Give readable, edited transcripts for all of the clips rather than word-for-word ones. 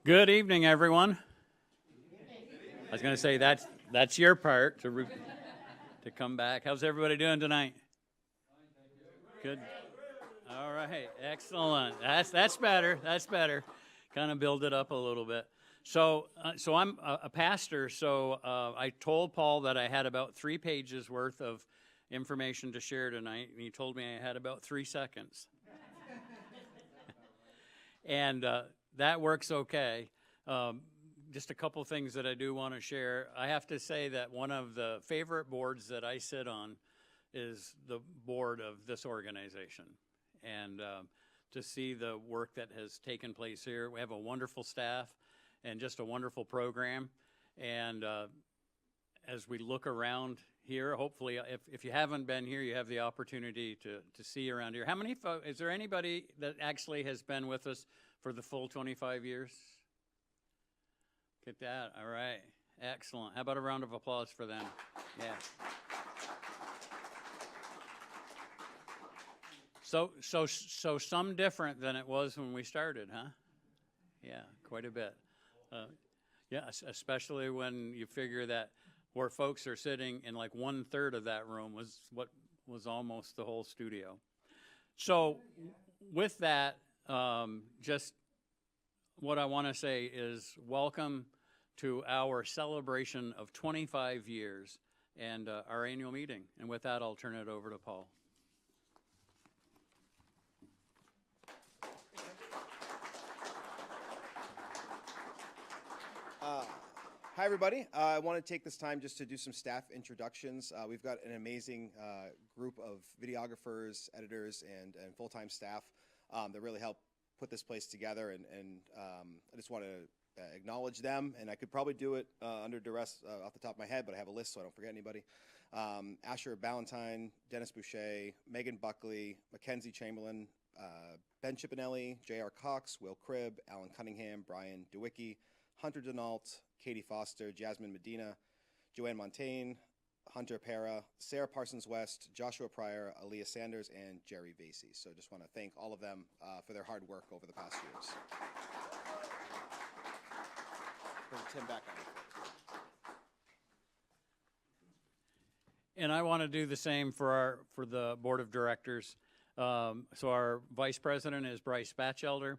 Good evening, everyone. I was going to say that's your part to come back. How's everybody doing tonight? Good. All right, excellent. That's better. That's better. Kind of build it up a little bit. So I'm a pastor. So I told Paul that I had about 3 pages worth of information to share tonight, and he told me I had about 3 seconds. And that works okay. Just a couple things that I do want to share. I have to say that one of the favorite boards that I sit on is the board of this organization. And to see the work that has taken place here, we have a wonderful staff and just a wonderful program. And as we look around here, hopefully, if you haven't been here, you have the opportunity to see around here. How many folks, is there anybody that actually has been with us for the full 25 years? Get that, all right, excellent. How about a round of applause for them? Yeah. So some different than it was when we started, huh? Yeah, quite a bit. Yeah, especially when you figure that where folks are sitting in like 1/3 of that room was what was almost the whole studio. So with that, just what I want to say is welcome to our celebration of 25 years and our annual meeting. And with that, I'll turn it over to Paul. Hi, everybody. I want to take this time just to do some staff introductions. We've got an amazing group of videographers, editors, and full-time staff that really help put this place together. And I just want to acknowledge them. And I could probably do it under duress off the top of my head, but I have a list so I don't forget anybody. Asher Ballantyne, Dennis Boucher, Megan Buckley, Mackenzie Chamberlain, Ben Chipinelli, J.R. Cox, Will Cribb, Alan Cunningham, Brian DeWicki, Hunter Denault, Katie Foster, Jasmine Medina, Joanne Montaigne, Hunter Para, Sarah Parsons-West, Joshua Pryor, Aaliyah Sanders, and Jerry Vasey. So just want to thank all of them for their hard work over the past years. Bring Tim back on. And I want to do the same for the board of directors. So our vice president is Bryce Batchelder.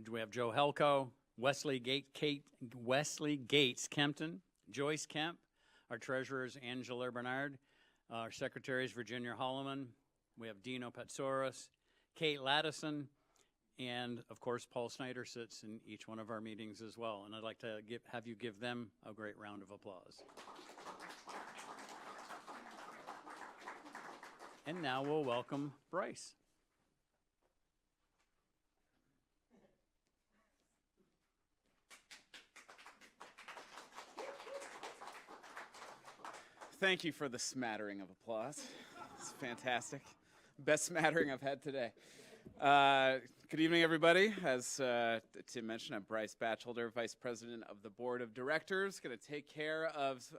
We have Joe Helko, Wesley Gates Kempton, Joyce Kemp. Our treasurer is Angela Bernard. Our secretary is Virginia Holloman. We have Dino Patsoros, Kate Lattison, and of course Paul Snyder sits in each one of our meetings as well. And I'd like to have you give them a great round of applause. And now we'll welcome Bryce. Thank you for the smattering of applause. It's fantastic. Best smattering I've had today. Good evening, everybody. As Tim mentioned, I'm Bryce Batchelder, Vice President of the Board of Directors. Going to take care of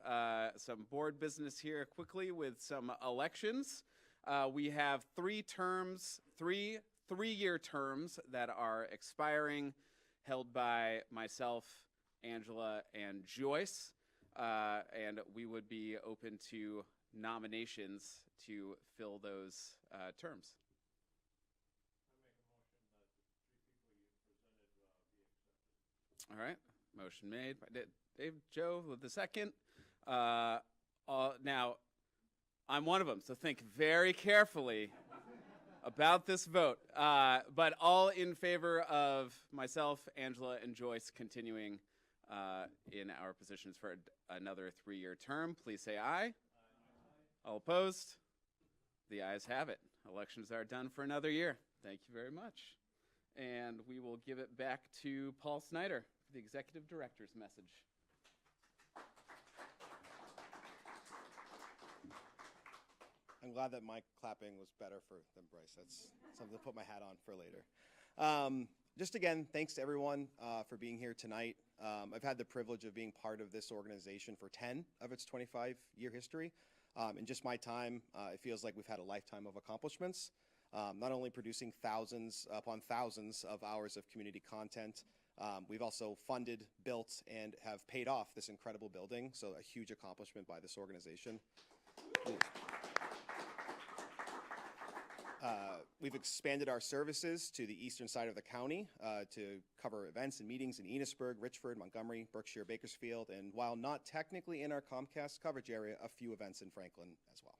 some board business here quickly with some elections. We have 3 terms, three-year terms that are expiring, held by myself, Angela, and Joyce. And we would be open to nominations to fill those terms. All right, motion made by Dave, Joe with the second. Now, I'm one of them, so think very carefully about this vote. But all in favor of myself, Angela, and Joyce continuing in our positions for another 3-year term, please say aye. Aye. All opposed? The ayes have it. Elections are done for another year. Thank you very much. And we will give it back to Paul Snyder for the executive director's message. I'm glad that my clapping was better than Bryce. That's something to put my hat on for later. Just again, thanks to everyone for being here tonight. I've had the privilege of being part of this organization for 10 of its 25-year history. In just my time, it feels like we've had a lifetime of accomplishments, not only producing thousands upon thousands of hours of community content, We've also funded, built, and have paid off this incredible building, so a huge accomplishment by this organization. We've expanded our services to the eastern side of the county to cover events and meetings in Enosburg, Richford, Montgomery, Berkshire, Bakersfield, and while not technically in our Comcast coverage area, a few events in Franklin as well.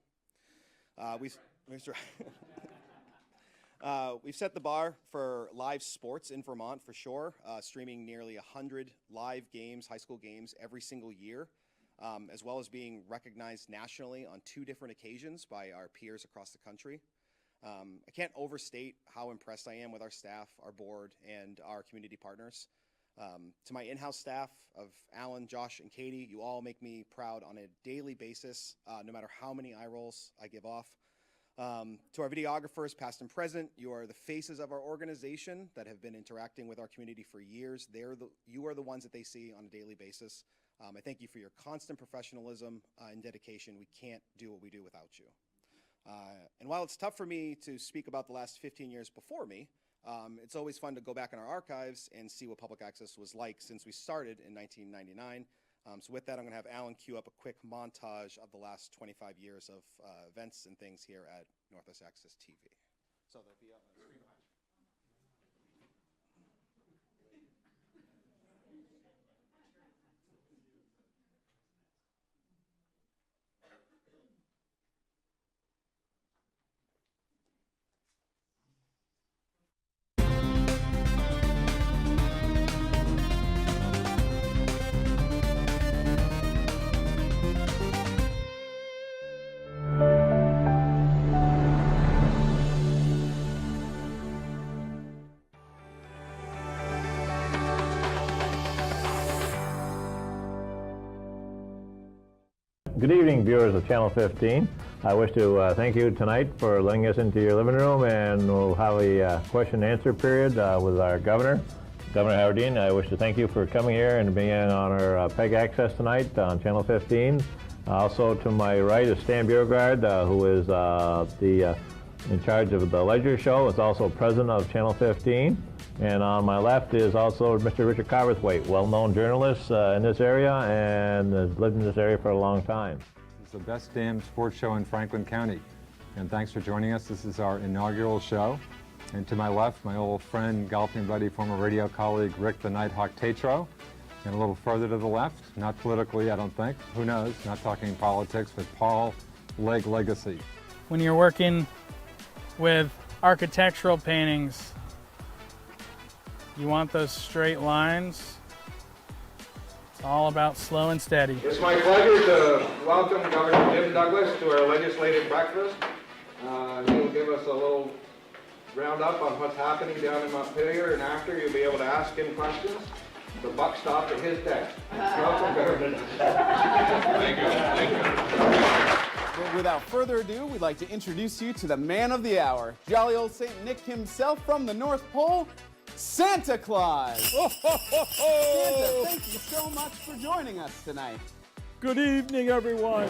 We've set the bar for live sports in Vermont for sure, streaming nearly 100 live games, high school games, every single year, as well as being recognized nationally on 2 different occasions by our peers across the country. I can't overstate how impressed I am with our staff, our board, and our community partners. To my in-house staff of Alan, Josh, and Katie, you all make me proud on a daily basis, no matter how many eye rolls I give off. To our videographers, past and present, you are the faces of our organization that have been interacting with our community for years. You are the ones that they see on a daily basis. I thank you for your constant professionalism and dedication. We can't do what we do without you. And while it's tough for me to speak about the last 15 years before me, it's always fun to go back in our archives and see what public access was like since we started in 1999. So with that, I'm going to have Alan cue up a quick montage of the last 25 years of events and things here at Northwest Access TV. So they'll be up on the screen behind you. Good evening, viewers of Channel 15. I wish to thank you tonight for letting us into your living room, and we'll have a question and answer period with our governor, Governor Howardine. I wish to thank you for coming here and being on our PEG Access tonight on Channel 15. Also to my right is Stan Beauregard, who is in charge of the Ledger Show. Is also president of Channel 15. And on my left is also Mr. Richard Coverthwaite, well-known journalist in this area and has lived in this area for a long time. It's the best damn sports show in Franklin County. And thanks for joining us. This is our inaugural show. And to my left, my old friend, golfing buddy, former radio colleague, Rick the Nighthawk Tatro. And a little further to the left, not politically, I don't think, who knows, not talking politics, but Paul Leg Legacy. When you're working with architectural paintings, you want those straight lines. It's all about slow and steady. It's my pleasure to welcome Governor Jim Douglas to our legislative breakfast. He'll give us a little roundup on what's happening down in Montpelier, and after you'll be able to ask him questions. The buck stopped at his desk. Welcome, Governor. Thank you. Thank you. Well, without further ado, we'd like to introduce you to the man of the hour, jolly old St. Nick himself from the North Pole, Santa Claus. Santa, thank you so much for joining us tonight. Good evening, everyone.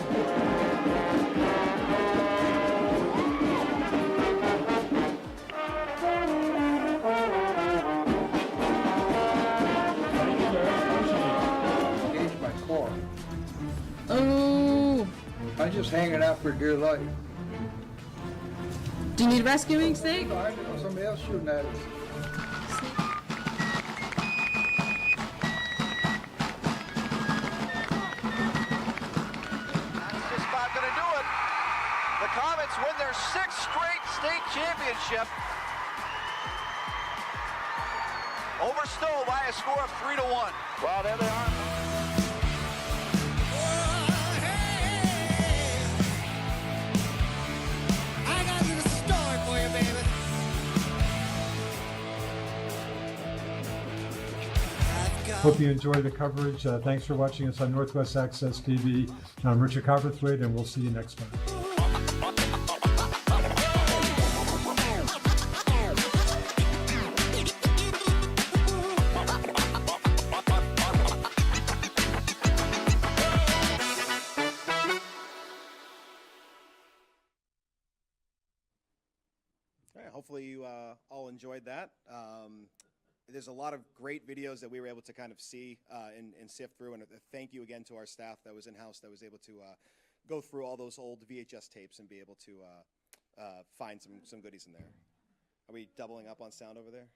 Engaged my car. Oh, I'm just hanging out for dear life. do you need rescuing, Sig? I know somebody else shooting at us. The Comets win their 6th straight state championship over Stowe by a score of 3-1. Well, there they are. I got a little story for you, baby. Hope you enjoy the coverage. Thanks for watching us on Northwest Access TV. I'm Richard Coverthwaite, and we'll see you next time. Hopefully you all enjoyed that. there's a lot of great videos that we were able to kind of see and sift through. And thank you again to our staff that was in-house that was able to go through all those old VHS tapes and be able to find some goodies in there. Are we doubling up on sound over there?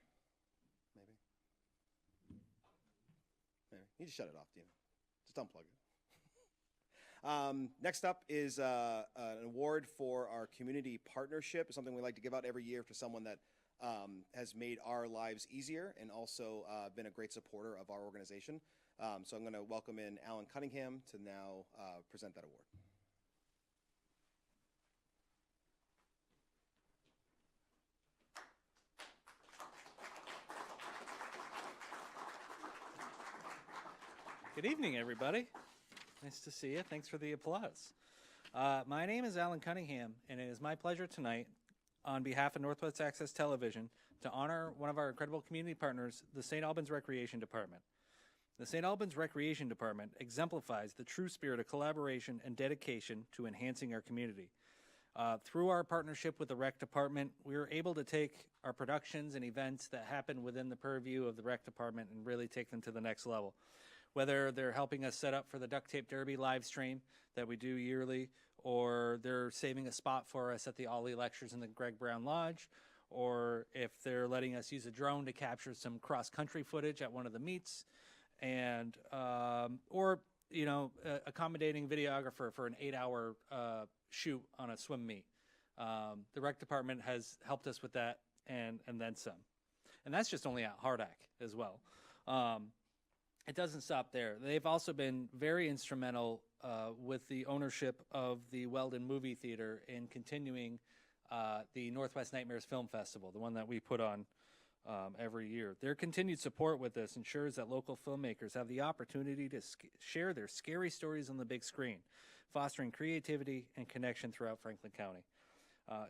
Maybe. Maybe. You just shut it off, Dean. Just unplug it. Next up is an award for our community partnership. It's something we like to give out every year to someone that has made our lives easier and also been a great supporter of our organization. So I'm going to welcome in Alan Cunningham to now present that award. Good evening, everybody. Nice to see you. Thanks for the applause. My name is Alan Cunningham, and it is my pleasure tonight, on behalf of Northwest Access Television, to honor one of our incredible community partners, the St. Albans Recreation Department. The St. Albans Recreation Department exemplifies the true spirit of collaboration and dedication to enhancing our community. Through our partnership with the Rec Department, we were able to take our productions and events that happen within the purview of the Rec Department and really take them to the next level. Whether they're helping us set up for the Duct Tape Derby live stream that we do yearly, or they're saving a spot for us at the Ollie Lectures in the Greg Brown Lodge, or if they're letting us use a drone to capture some cross-country footage at one of the meets, and or accommodating videographer for an 8-hour shoot on a swim meet. The Rec Department has helped us with that and then some. And that's just only at Hardack as well. It doesn't stop there. They've also been very instrumental with the ownership of the Weldon Movie Theater in continuing the Northwest Nightmares Film Festival, the one that we put on every year. Their continued support with this ensures that local filmmakers have the opportunity to share their scary stories on the big screen, fostering creativity and connection throughout Franklin County.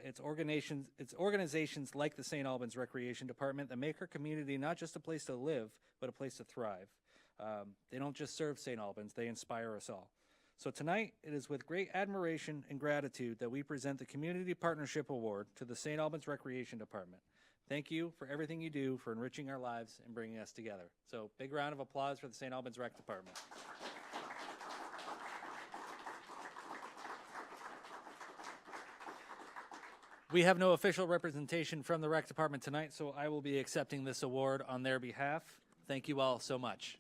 It's organizations like the St. Albans Recreation Department that make our community not just a place to live, but a place to thrive. They don't just serve St. Albans, they inspire us all. So tonight, it is with great admiration and gratitude that we present the Community Partnership Award to the St. Albans Recreation Department. Thank you for everything you do for enriching our lives and bringing us together. So big round of applause for the St. Albans Rec Department. We have no official representation from the Rec Department tonight, so I will be accepting this award on their behalf. Thank you all so much.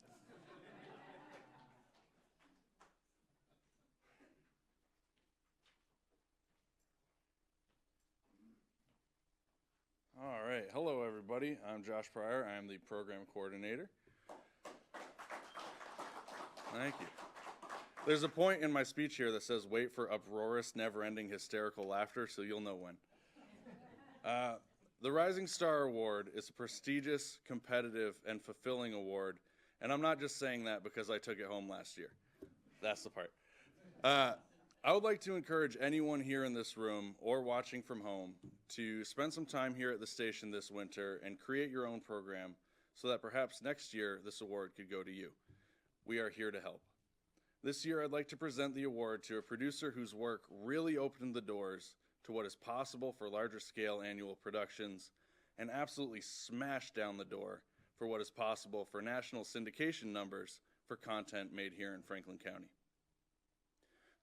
All right. Hello, everybody. I'm Josh Pryor. I am the program coordinator. Thank you. There's a point in my speech here that says, wait for uproarious, never-ending hysterical laughter, so you'll know when. The Rising Star Award is a prestigious, competitive, and fulfilling award, and I'm not just saying that because I took it home last year. That's the part. I would like to encourage anyone here in this room or watching from home to spend some time here at the station this winter and create your own program so that perhaps next year this award could go to you. We are here to help. This year I'd like to present the award to a producer whose work really opened the doors to what is possible for larger scale annual productions and absolutely smashed down the door for what is possible for national syndication numbers for content made here in Franklin County.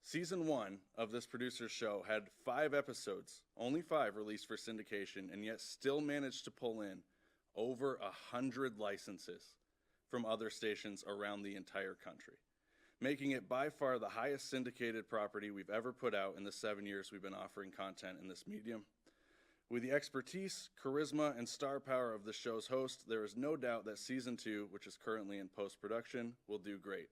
Season 1 of this producer's show had 5 episodes, only 5 released for syndication, and yet still managed to pull in over 100 licenses from other stations around the entire country, making it by far the highest syndicated property we've ever put out in the 7 years we've been offering content in this medium. With the expertise, charisma, and star power of the show's host, there is no doubt that Season 2, which is currently in post-production, will do great.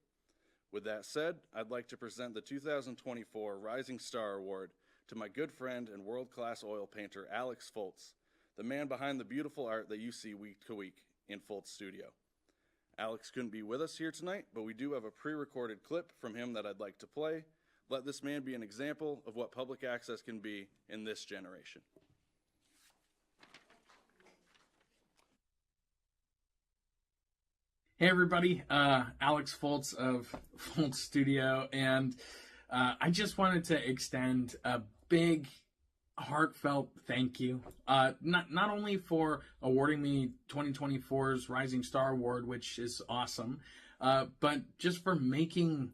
With that said, I'd like to present the 2024 Rising Star Award to my good friend and world-class oil painter, Alex Foltz, the man behind the beautiful art that you see week to week in Foltz Studio. Alex couldn't be with us here tonight, but we do have a pre-recorded clip from him that I'd like to play. Let this man be an example of what public access can be in this generation. Hey everybody, Alex Foltz of Foltz Studio, and I just wanted to extend a big heartfelt thank you. Not only for awarding me 2024's Rising Star Award, which is awesome, but just for making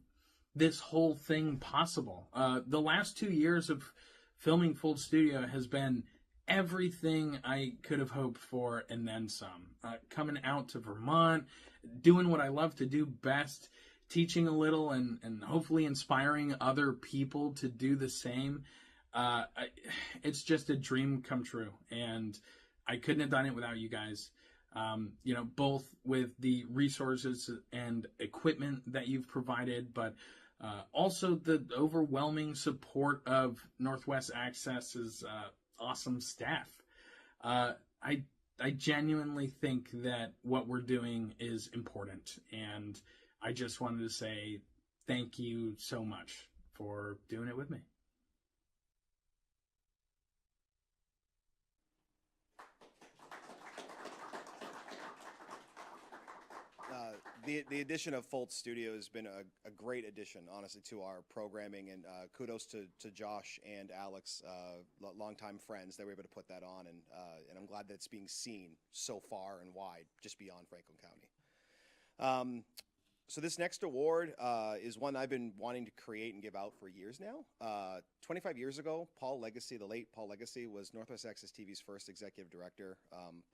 this whole thing possible. The last 2 years of filming Full Studio has been everything I could have hoped for and then some. Coming out to Vermont, doing what I love to do best, teaching a little and hopefully inspiring other people to do the same. It's just a dream come true, and I couldn't have done it without you guys. Both with the resources and equipment that you've provided, but also the overwhelming support of Northwest Access's awesome staff. I genuinely think that what we're doing is important, and I just wanted to say thank you so much for doing it with me. The addition of Fultz Studio has been a great addition, honestly, to our programming, and kudos to Josh and Alex, longtime friends, that were able to put that on, and I'm glad that it's being seen so far and wide, just beyond Franklin County. So this next award is one I've been wanting to create and give out for years now. 25 years ago, the late Paul Legacy, was Northwest Access TV's first executive director,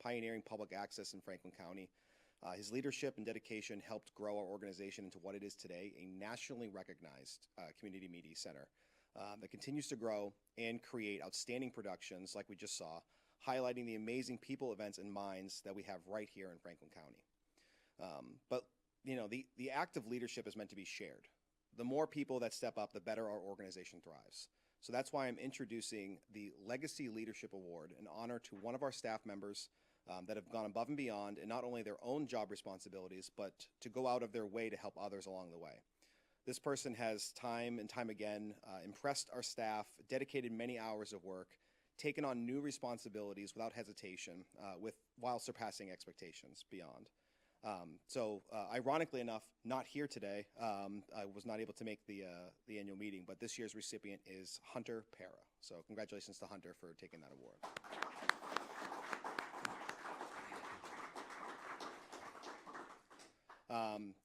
pioneering public access in Franklin County. His leadership and dedication helped grow our organization into what it is today, a nationally recognized community media center that continues to grow and create outstanding productions like we just saw, highlighting the amazing people, events, and minds that we have right here in Franklin County. But the act of leadership is meant to be shared. The more people that step up, the better our organization thrives. So that's why I'm introducing the Legacy Leadership Award, an honor to one of our staff members that have gone above and beyond in not only their own job responsibilities, but to go out of their way to help others along the way. This person has time and time again impressed our staff, dedicated many hours of work, taken on new responsibilities without hesitation, while surpassing expectations beyond. Ironically enough, not here today. I was not able to make the annual meeting, but this year's recipient is Hunter Para. So congratulations to Hunter for taking that award.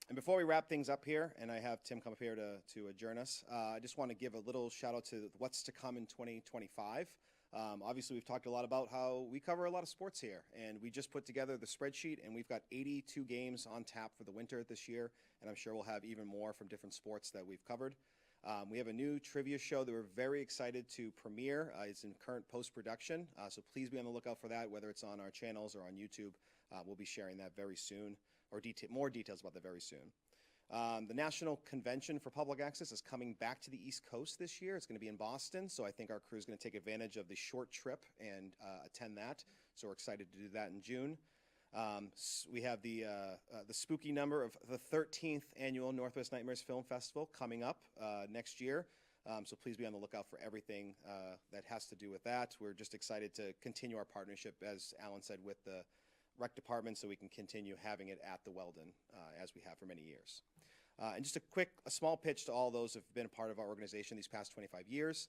And before we wrap things up here, and I have Tim come up here to adjourn us, I just want to give a little shout out to what's to come in 2025. Obviously, we've talked a lot about how we cover a lot of sports here, and we just put together the spreadsheet, and we've got 82 games on tap for the winter this year, and I'm sure we'll have even more from different sports that we've covered. We have a new trivia show that we're very excited to premiere. It's in current post-production, so please be on the lookout for that, whether it's on our channels or on YouTube. We'll be sharing that very soon, or more details about that very soon. The National Convention for Public Access is coming back to the East Coast this year. It's going to be in Boston, so I think our crew is going to take advantage of the short trip and attend that. So we're excited to do that in June. We have the spooky number of the 13th annual Northwest Nightmares Film Festival coming up next year. So please be on the lookout for everything that has to do with that. We're just excited to continue our partnership, as Alan said, with the rec department, so we can continue having it at the Weldon as we have for many years. And just a small pitch to all those who have been a part of our organization these past 25 years.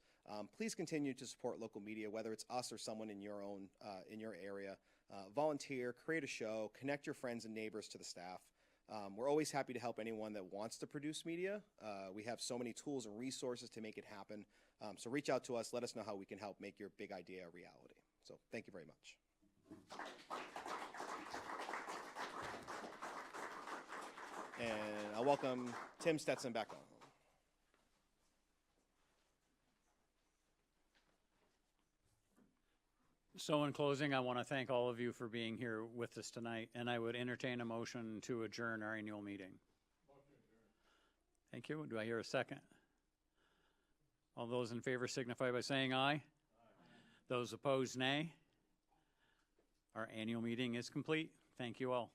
Please continue to support local media, whether it's us or someone in your area. Volunteer, create a show, connect your friends and neighbors to the staff. We're always happy to help anyone that wants to produce media. We have so many tools and resources to make it happen. So reach out to us, let us know how we can help make your big idea a reality. So thank you very much. And I'll welcome Tim Stetson back on. So in closing, I want to thank all of you for being here with us tonight, and I would entertain a motion to adjourn our annual meeting. Thank you. Do I hear a second? All those in favor signify by saying aye. Aye. Those opposed, nay. Our annual meeting is complete. Thank you all.